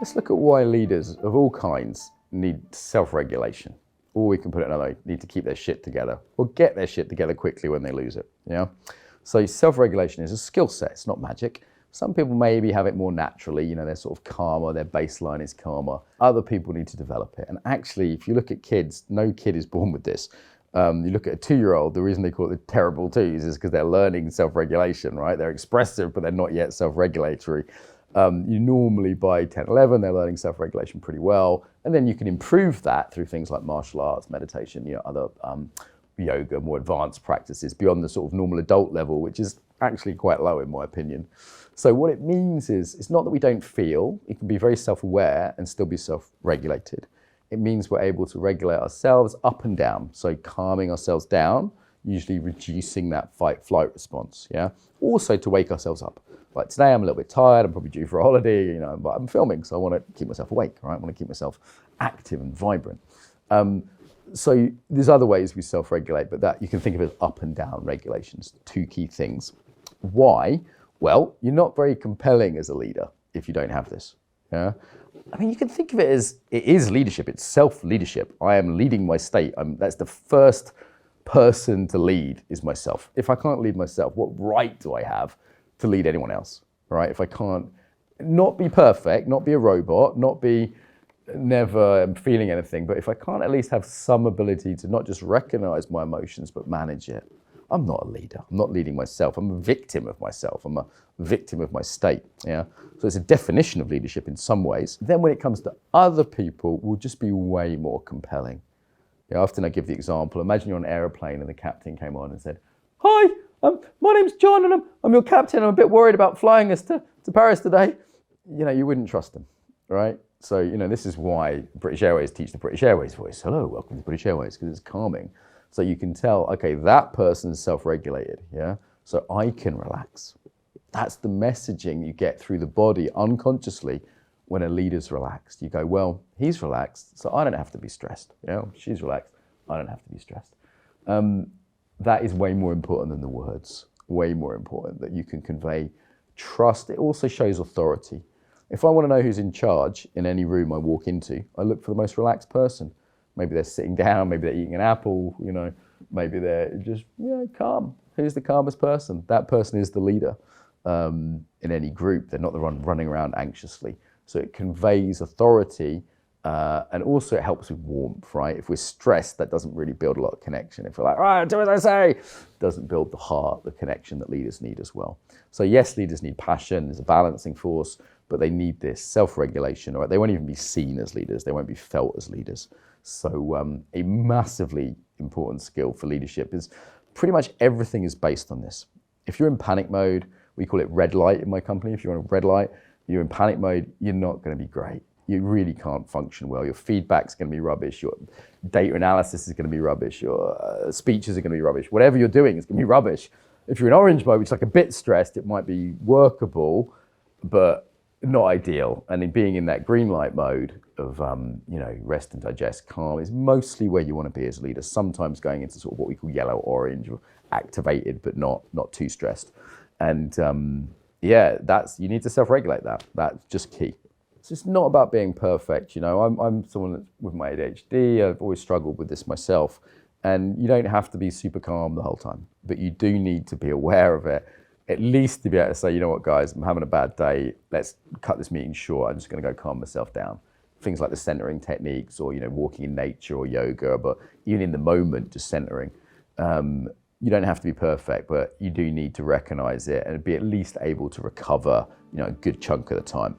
Let's look at why leaders of all kinds need self-regulation. Or we can put it another way, need to keep their shit together or get their shit together quickly when they lose it. Yeah. So self-regulation is a skill set, it's not magic. Some people maybe have it more naturally, they're sort of calmer, their baseline is calmer. Other people need to develop it. And actually, if you look at kids, no kid is born with this. You look at a 2-year-old, the reason they call it the terrible twos is because they're learning self-regulation, right? They're expressive, but they're not yet self-regulatory. You normally by 10, 11, they're learning self-regulation pretty well. And then you can improve that through things like martial arts, meditation, other yoga, more advanced practices beyond the sort of normal adult level, which is actually quite low in my opinion. So what it means is, it's not that we don't feel, it can be very self-aware and still be self-regulated. It means we're able to regulate ourselves up and down. So calming ourselves down, usually reducing that fight-flight response, yeah? Also to wake ourselves up. Like today I'm a little bit tired, I'm probably due for a holiday, but I'm filming, so I want to keep myself awake, right? I want to keep myself active and vibrant. So there's other ways we self-regulate, but that you can think of as up and down regulations, 2 key things. Why? Well, you're not very compelling as a leader if you don't have this. Yeah? I mean, you can think of it as, it is leadership, it's self-leadership. I am leading my state. That's the first person to lead is myself. If I can't lead myself, what right do I have to lead anyone else, right? If I can't not be perfect, not be a robot, not be never feeling anything, but if I can't at least have some ability to not just recognize my emotions, but manage it, I'm not a leader. I'm not leading myself. I'm a victim of myself. I'm a victim of my state, yeah? So it's a definition of leadership in some ways. Then when it comes to other people, we'll just be way more compelling. Often I give the example, imagine you're on an aeroplane and the captain came on and said, "Hi, my name's John and I'm your captain. I'm a bit worried about flying us to Paris today." You wouldn't trust them, right? So, this is why British Airways teach the British Airways voice. "Hello, welcome to British Airways," because it's calming. So you can tell, okay, that person's self-regulated, yeah? So I can relax. That's the messaging you get through the body unconsciously when a leader's relaxed. You go, well, he's relaxed, so I don't have to be stressed. She's relaxed, I don't have to be stressed. That is way more important than the words, way more important, that you can convey trust. It also shows authority. If I want to know who's in charge in any room I walk into, I look for the most relaxed person. Maybe they're sitting down, maybe they're eating an apple, maybe they're just calm. Who's the calmest person? That person is the leader in any group. They're not the one running around anxiously. So it conveys authority and also it helps with warmth, right? If we're stressed, that doesn't really build a lot of connection. If we're like, "Right, do as I say," it doesn't build the heart, the connection that leaders need as well. So yes, leaders need passion, there's a balancing force, but they need this self-regulation, or they won't even be seen as leaders, they won't be felt as leaders. So a massively important skill for leadership is pretty much everything is based on this. If you're in panic mode, we call it red light in my company. If you're on a red light, you're in panic mode, you're not going to be great. You really can't function well. Your feedback's going to be rubbish. Your data analysis is going to be rubbish. Your speeches are going to be rubbish. Whatever you're doing is going to be rubbish. If you're in orange mode, which is like a bit stressed, it might be workable, but not ideal. And in being in that green light mode of rest and digest, calm is mostly where you want to be as a leader. Sometimes going into sort of what we call yellow, orange, or activated, but not too stressed. And you need to self-regulate that. That's just key. So it's not about being perfect. I'm someone that's with my ADHD. I've always struggled with this myself. And you don't have to be super calm the whole time, but you do need to be aware of it, at least to be able to say, "You know what, guys, I'm having a bad day. Let's cut this meeting short. I'm just going to go calm myself down." Things like the centering techniques, or walking in nature or yoga, but even in the moment, just centering. You don't have to be perfect, but you do need to recognize it and be at least able to recover, a good chunk of the time.